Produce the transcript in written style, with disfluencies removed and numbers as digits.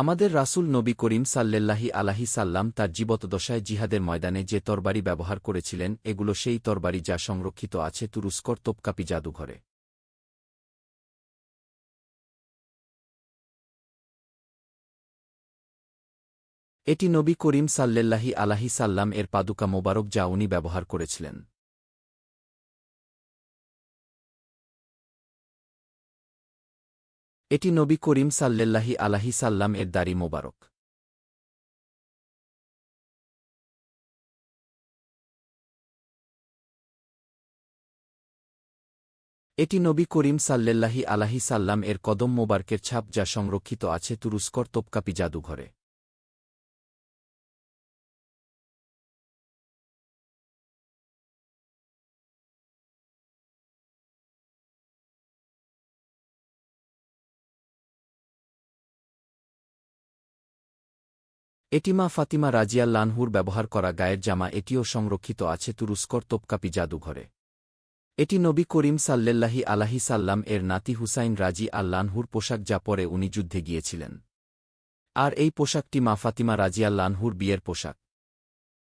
আমাদের রাসূল নবী করিম সাল্লেল্লাহি আলাইহি সাল্লাম তার জীবদ্দশায় জিহাদের ময়দানে যে তরবারি ব্যবহার করেছিলেন এগুলো সেই তরবারি যা সংরক্ষিত আছে তুরস্কর তোপকাপি জাদুঘরে। এটি নবী করিম সাল্লেল্লাহি আলাইহি সাল্লাম এর পাদুকা মোবারক যা উনি ব্যবহার করেছিলেন। এটি নবী করিম সাল্লেল্লাহি আলাইহি সাল্লাম এর দাড়ি মোবারক। এটি নবী করিম সাল্লেল্লাহি আলাইহি সাল্লাম এর কদম মোবারকের ছাপ যা সংরক্ষিত আছে তুরস্কর তোপকাপি জাদুঘরে। এটি মা ফাতিমা রাজিয়াল্লানহুর ব্যবহার করা গায়ের জামা, এটিও সংরক্ষিত আছে তুরস্কর তোপকাপি জাদুঘরে। এটি নবী করিম সাল্লেল্লাহি আলাইহি সাল্লাম এর নাতি হুসাইন রাজি আল্লানহুর পোশাক যা পরে উনি যুদ্ধে গিয়েছিলেন। আর এই পোশাকটি মা ফাতিমা রাজিয়াল্লানহুর বিয়ের পোশাক।